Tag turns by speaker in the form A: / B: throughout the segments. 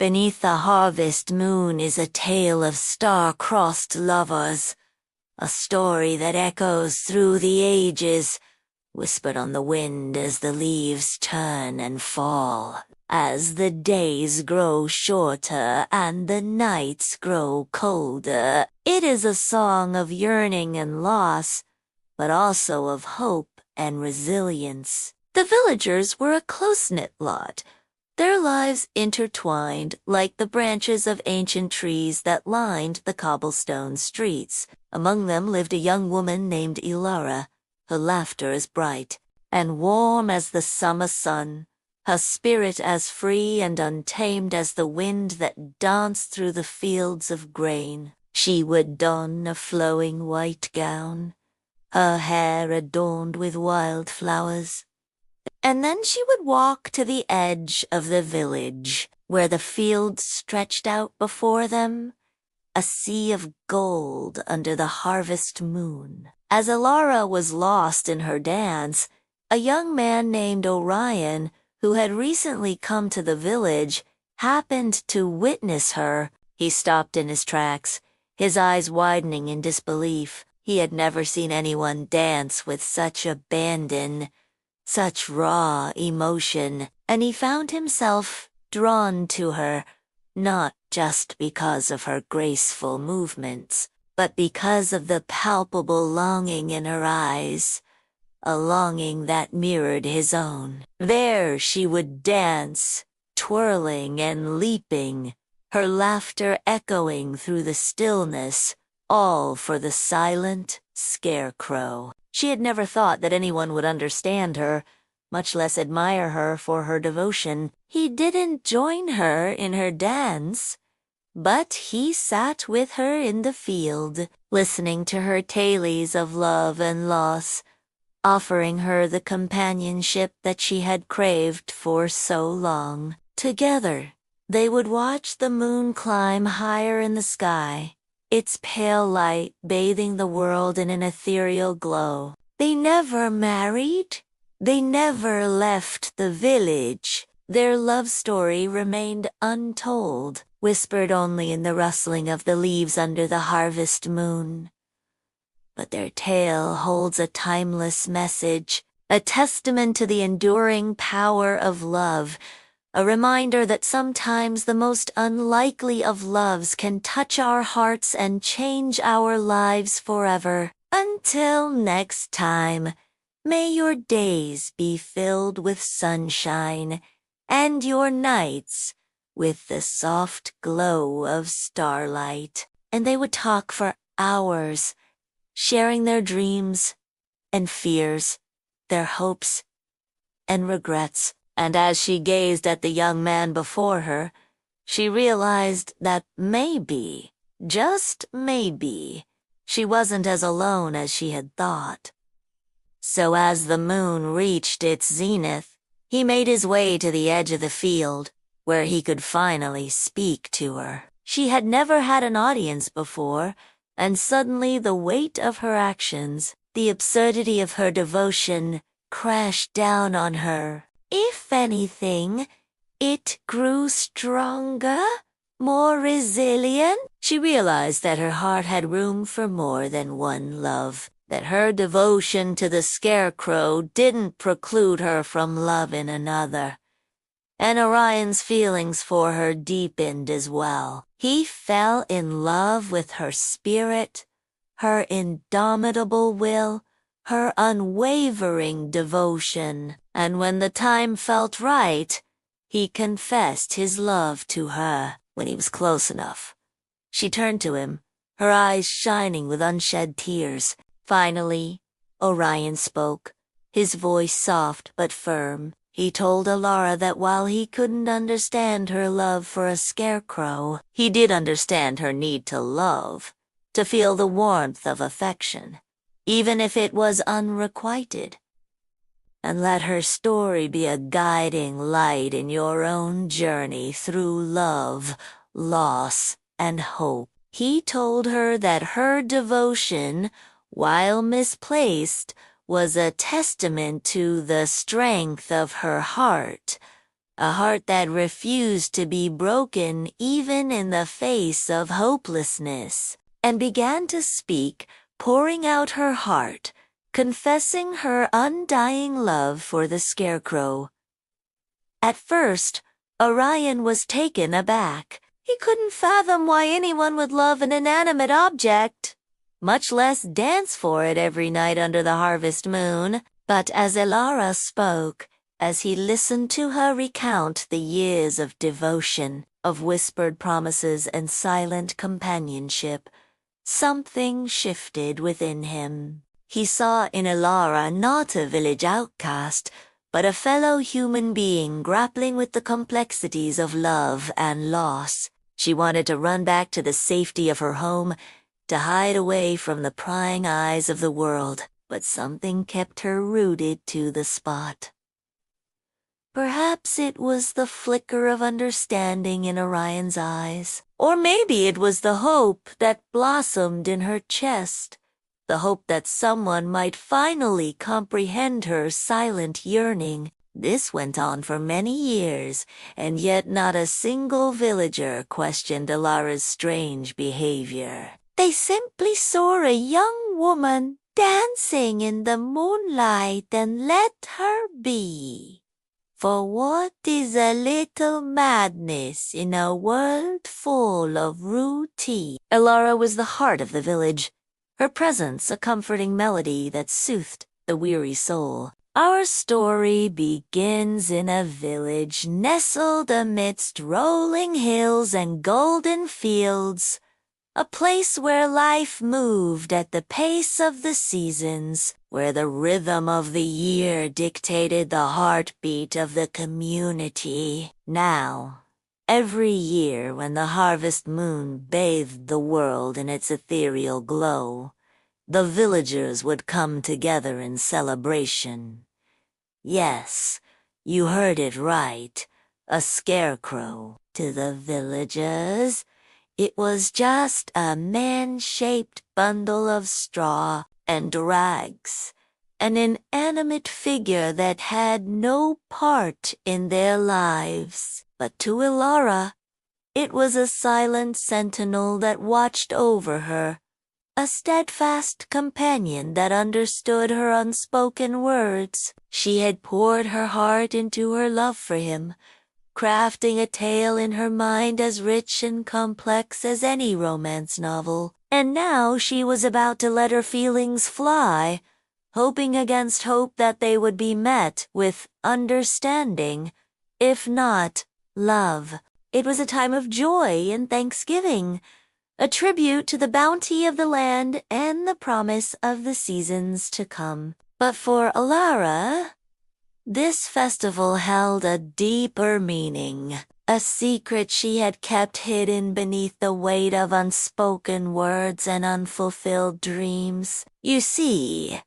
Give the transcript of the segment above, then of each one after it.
A: Beneath the harvest moon is a tale of star-crossed lovers, a story that echoes through the ages, whispered on the wind as the leaves turn and fall. As the days grow shorter and the nights grow colder, it is a song of yearning and loss, but also of hope and resilience. The villagers were a close-knit lot, their lives intertwined like the branches of ancient trees that lined the cobblestone streets. Among them lived a young woman named Ilara, her laughter as bright and warm as the summer sun, her spirit as free and untamed as the wind that danced through the fields of grain. She would don a flowing white gown, her hair adorned with wildflowers, and then she would walk to the edge of the village, where the fields stretched out before them, a sea of gold under the harvest moon. As Ilara was lost in her dance, a young man named Orion, who had recently come to the village, happened to witness her. He stopped in his tracks, his eyes widening in disbelief. He had never seen anyone dance with such abandon, such raw emotion, and he found himself drawn to her, not just because of her graceful movements, but because of the palpable longing in her eyes, a longing that mirrored his own. There she would dance, twirling and leaping, her laughter echoing through the stillness, all for the silent scarecrow. She had never thought that anyone would understand her, much less admire her for her devotion. He didn't join her in her dance, but he sat with her in the field, listening to her tales of love and loss, offering her the companionship that she had craved for so long. Together, they would watch the moon climb higher in the sky, its pale light bathing the world in an ethereal glow. They never married. They never left the village. Their love story remained untold, whispered only in the rustling of the leaves under the harvest moon. But their tale holds a timeless message, a testament to the enduring power of love, a reminder that sometimes the most unlikely of loves can touch our hearts and change our lives forever. Until next time, may your days be filled with sunshine, and your nights with the soft glow of starlight. And they would talk for hours, sharing their dreams and fears, their hopes and regrets. And as she gazed at the young man before her, she realized that maybe, just maybe, she wasn't as alone as she had thought. So as the moon reached its zenith, he made his way to the edge of the field, where he could finally speak to her. She had never had an audience before, and suddenly the weight of her actions, the absurdity of her devotion, crashed down on her. If anything, it grew stronger, more resilient. She realized that her heart had room for more than one love, that her devotion to the scarecrow didn't preclude her from loving another. And Orion's feelings for her deepened as well. He fell in love with her spirit, her indomitable will, her unwavering devotion. And when the time felt right, he confessed his love to her. When he was close enough, she turned to him, her eyes shining with unshed tears. Finally, Orion spoke, his voice soft but firm. He told Ilara that while he couldn't understand her love for a scarecrow, he did understand her need to love, to feel the warmth of affection, even if it was unrequited. And let her story be a guiding light in your own journey through love, loss, and hope. He told her that her devotion, while misplaced, was a testament to the strength of her heart, a heart that refused to be broken even in the face of hopelessness, and began to speak, pouring out her heart, confessing her undying love for the Scarecrow. At first, Orion was taken aback. He couldn't fathom why anyone would love an inanimate object, much less dance for it every night under the harvest moon. But as Elara spoke, as he listened to her recount the years of devotion, of whispered promises and silent companionship, something shifted within him. He saw in Elara not a village outcast, but a fellow human being grappling with the complexities of love and loss. She wanted to run back to the safety of her home, to hide away from the prying eyes of the world, but something kept her rooted to the spot. Perhaps it was the flicker of understanding in Orion's eyes, or maybe it was the hope that blossomed in her chest, the hope that someone might finally comprehend her silent yearning. This went on for many years, and yet not a single villager questioned Elara's strange behavior. They simply saw a young woman dancing in the moonlight and let her be. For what is a little madness in a world full of routine? Elara was the heart of the village, her presence a comforting melody that soothed the weary soul. Our story begins in a village nestled amidst rolling hills and golden fields, a place where life moved at the pace of the seasons, where the rhythm of the year dictated the heartbeat of the community. Now, every year when the harvest moon bathed the world in its ethereal glow, the villagers would come together in celebration. Yes, you heard it right, a scarecrow. To the villagers, it was just a man-shaped bundle of straw and rags, an inanimate figure that had no part in their lives. But to Elara, it was a silent sentinel that watched over her, a steadfast companion that understood her unspoken words. She had poured her heart into her love for him, crafting a tale in her mind as rich and complex as any romance novel. And now she was about to let her feelings fly, hoping against hope that they would be met with understanding, if not love. It was a time of joy and thanksgiving, a tribute to the bounty of the land and the promise of the seasons to come. But for Elara, this festival held a deeper meaning, a secret she had kept hidden beneath the weight of unspoken words and unfulfilled dreams. You see,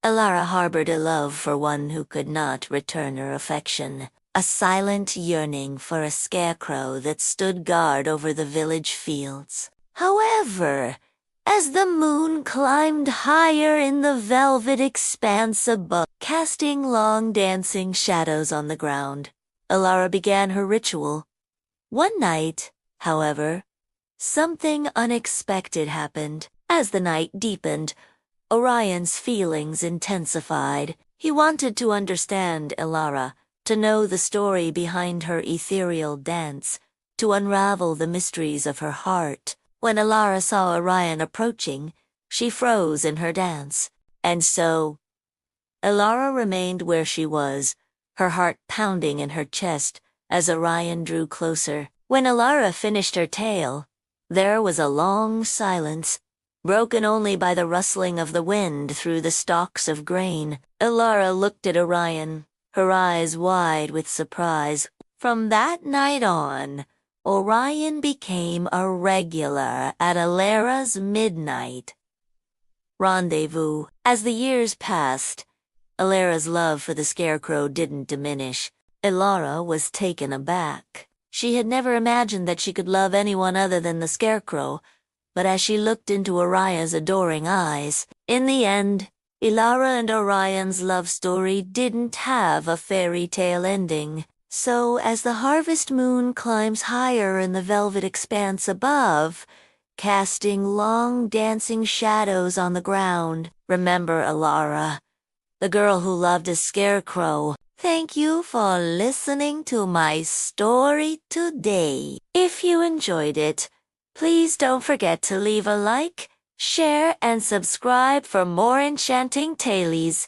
A: Elara harbored a love for one who could not return her affection, a silent yearning for a scarecrow that stood guard over the village fields. However, as the moon climbed higher in the velvet expanse above, casting long dancing shadows on the ground, Elara began her ritual. One night, however, something unexpected happened. As the night deepened, Orion's feelings intensified. He wanted to understand Elara, to know the story behind her ethereal dance, to unravel the mysteries of her heart. When Elara saw Orion approaching, she froze in her dance, and so Elara remained where she was, her heart pounding in her chest as Orion drew closer. When Elara finished her tale, there was a long silence, broken only by the rustling of the wind through the stalks of grain. Elara looked at Orion, her eyes wide with surprise. From that night on, Orion became a regular at Elara's midnight rendezvous. As the years passed, Elara's love for the Scarecrow didn't diminish. Elara was taken aback. She had never imagined that she could love anyone other than the Scarecrow, but as she looked into Orion's adoring eyes, in the end, Elara and Orion's love story didn't have a fairy tale ending. So as the harvest moon climbs higher in the velvet expanse above, casting long dancing shadows on the ground, remember Alara, the girl who loved a scarecrow. Thank you for listening to my story today. If you enjoyed it, please don't forget to leave a like, share, and subscribe for more enchanting tales.